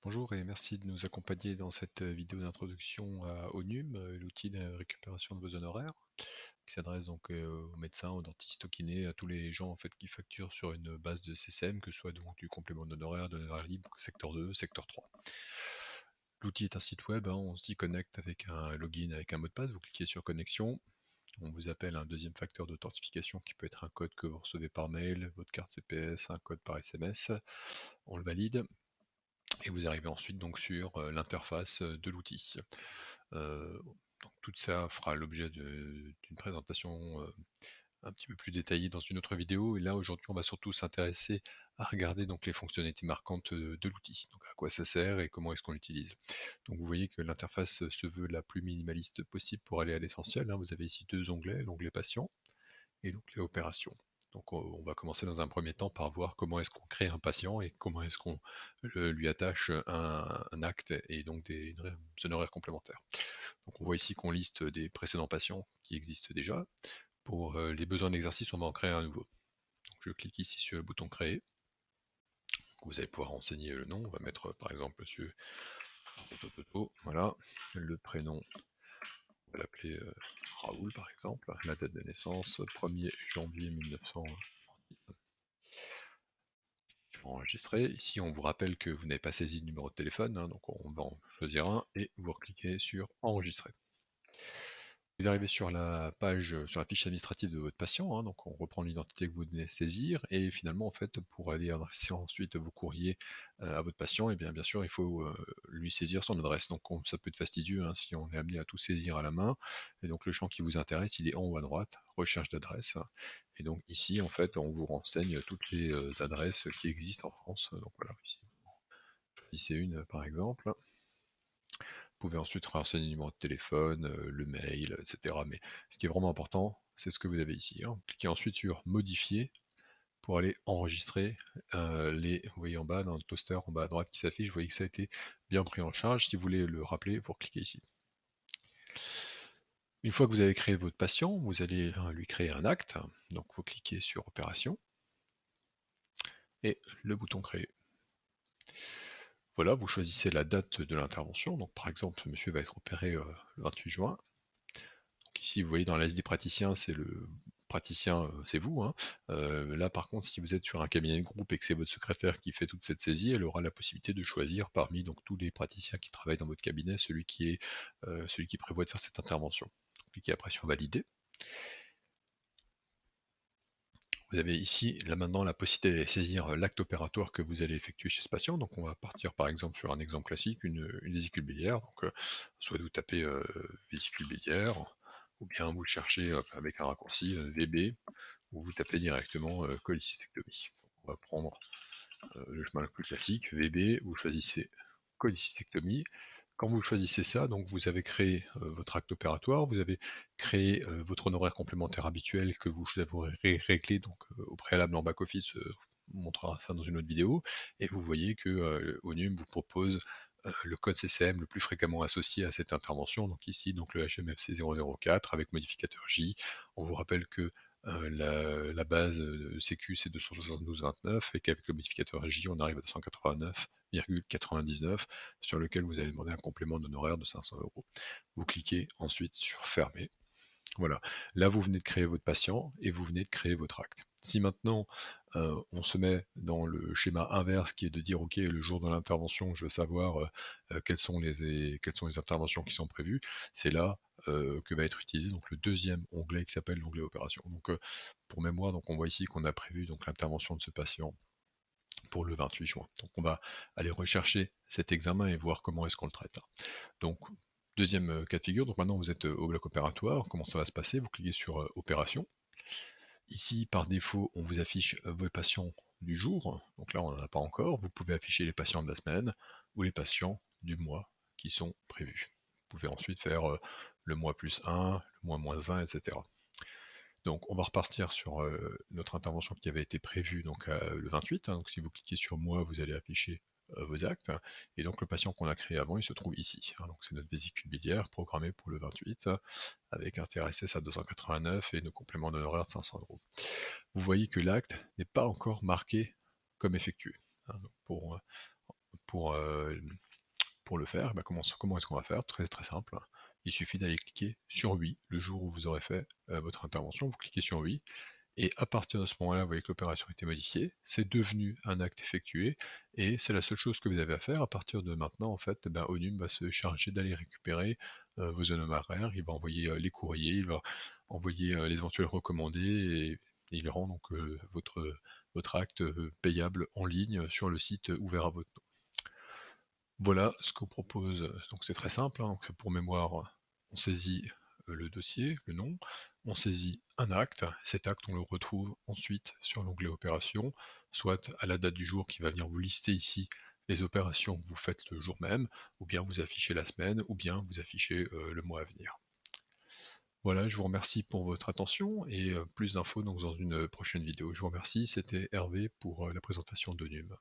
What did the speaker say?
Bonjour et merci de nous accompagner dans cette vidéo d'introduction à ONUM, l'outil de récupération de vos honoraires, qui s'adresse donc aux médecins, aux dentistes, aux kinés, à tous les gens en fait qui facturent sur une base de CCM, que ce soit donc du complément d'honoraires, d'honoraires libres, secteur 2, secteur 3. L'outil est un site web, on s'y connecte avec un login, avec un mot de passe, vous cliquez sur connexion, on vous appelle un deuxième facteur d'authentification qui peut être un code que vous recevez par mail, votre carte CPS, un code par SMS, on le valide. Et vous arrivez ensuite donc sur l'interface de l'outil. Donc tout ça fera l'objet d'une présentation un petit peu plus détaillée dans une autre vidéo. Et là aujourd'hui on va surtout s'intéresser à regarder donc les fonctionnalités marquantes de l'outil. Donc à quoi ça sert et comment est-ce qu'on l'utilise. Donc vous voyez que l'interface se veut la plus minimaliste possible pour aller à l'essentiel. Vous avez ici deux onglets, l'onglet patient et l'onglet opération. Donc on va commencer dans un premier temps par voir comment est-ce qu'on crée un patient et comment est-ce qu'on lui attache un acte et donc des honoraires complémentaires. Donc on voit ici qu'on liste des précédents patients qui existent déjà. Pour les besoins d'exercice, on va en créer un nouveau. Donc je clique ici sur le bouton créer. Donc vous allez pouvoir renseigner le nom. On va mettre par exemple monsieur voilà, le prénom, on va l'appeler Raoul par exemple, la date de naissance 1er janvier 1900. Enregistrer. Ici, on vous rappelle que vous n'avez pas saisi le numéro de téléphone, donc on va en choisir un et vous cliquez sur enregistrer. Vous arrivez sur la page, sur la fiche administrative de votre patient, donc on reprend l'identité que vous venez saisir et finalement en fait pour aller adresser ensuite vos courriers à votre patient, et bien sûr il faut lui saisir son adresse. Donc ça peut être fastidieux si on est amené à tout saisir à la main. Et donc le champ qui vous intéresse, il est en haut à droite, recherche d'adresse. Et donc ici en fait on vous renseigne toutes les adresses qui existent en France. Donc voilà, ici choisissez une par exemple. Vous pouvez ensuite renseigner le numéro de téléphone, le mail, etc. Mais ce qui est vraiment important, c'est ce que vous avez ici. Cliquez ensuite sur modifier pour aller enregistrer vous voyez en bas, dans le toaster en bas à droite qui s'affiche, vous voyez que ça a été bien pris en charge. Si vous voulez le rappeler, vous cliquez ici. Une fois que vous avez créé votre patient, vous allez lui créer un acte. Donc vous cliquez sur opération et le bouton créer. Voilà, vous choisissez la date de l'intervention. Donc par exemple, ce monsieur va être opéré le 28 juin. Donc ici, vous voyez dans la liste des praticiens, c'est le praticien, c'est vous. Là, par contre, si vous êtes sur un cabinet de groupe et que c'est votre secrétaire qui fait toute cette saisie, elle aura la possibilité de choisir parmi donc tous les praticiens qui travaillent dans votre cabinet celui qui prévoit de faire cette intervention. Cliquez après sur valider. Vous avez ici, là maintenant, la possibilité de saisir l'acte opératoire que vous allez effectuer chez ce patient. Donc on va partir par exemple sur un exemple classique, une vésicule biliaire. Donc soit vous tapez vésicule biliaire, ou bien vous le cherchez avec un raccourci VB, ou vous tapez directement cholecystectomie. On va prendre le chemin le plus classique, VB, vous choisissez cholecystectomie. Quand vous choisissez ça, donc vous avez créé votre acte opératoire, vous avez créé votre honoraire complémentaire habituel que vous avez réglé donc, au préalable en back-office, on montrera ça dans une autre vidéo, et vous voyez que ONUM vous propose le code CCM le plus fréquemment associé à cette intervention, donc ici donc le HMFC 004 avec modificateur J. On vous rappelle que la base de Sécu c'est 272.29 et qu'avec le modificateur J on arrive à 289,99 sur lequel vous allez demander un complément d'honoraire de 500 euros. Vous cliquez ensuite sur fermer. Voilà, là vous venez de créer votre patient et vous venez de créer votre acte. Si maintenant on se met dans le schéma inverse qui est de dire ok, le jour de l'intervention je veux savoir quelles sont les interventions qui sont prévues, c'est là que va être utilisé donc le deuxième onglet qui s'appelle l'onglet opération. Donc pour mémoire, donc on voit ici qu'on a prévu donc l'intervention de ce patient pour le 28 juin. Donc on va aller rechercher cet examen et voir comment est-ce qu'on le traite. Donc deuxième cas de figure, donc maintenant vous êtes au bloc opératoire, comment ça va se passer? Vous cliquez sur opération. Ici par défaut on vous affiche vos patients du jour, donc là on n'en a pas encore, vous pouvez afficher les patients de la semaine ou les patients du mois qui sont prévus. Vous pouvez ensuite faire le mois plus 1, le mois moins 1, etc. Donc on va repartir sur notre intervention qui avait été prévue donc le 28. Donc si vous cliquez sur moi, vous allez afficher vos actes. Et donc le patient qu'on a créé avant, il se trouve ici. Donc c'est notre vésicule biliaire programmée pour le 28 avec un TRSS à 289 et nos compléments d'honoraires de 500 euros. Vous voyez que l'acte n'est pas encore marqué comme effectué. Donc pour, pour le faire. Comment est-ce qu'on va faire? Très très simple. Il suffit d'aller cliquer sur oui le jour où vous aurez fait votre intervention. Vous cliquez sur oui. Et à partir de ce moment-là, vous voyez que l'opération a été modifiée, c'est devenu un acte effectué, et c'est la seule chose que vous avez à faire. À partir de maintenant, en fait, ONUM va se charger d'aller récupérer vos honoraires, il va envoyer les courriers, il va envoyer les éventuels recommandés, et il rend donc votre acte payable en ligne sur le site ouvert à votre nom. Voilà ce qu'on propose. Donc c'est très simple, hein. Donc, pour mémoire, on saisit le dossier, le nom, on saisit un acte. Cet acte, on le retrouve ensuite sur l'onglet opérations, soit à la date du jour qui va venir vous lister ici les opérations que vous faites le jour même, ou bien vous affichez la semaine, ou bien vous affichez le mois à venir. Voilà, je vous remercie pour votre attention, et plus d'infos donc dans une prochaine vidéo. Je vous remercie, c'était Hervé pour la présentation d'ONUM.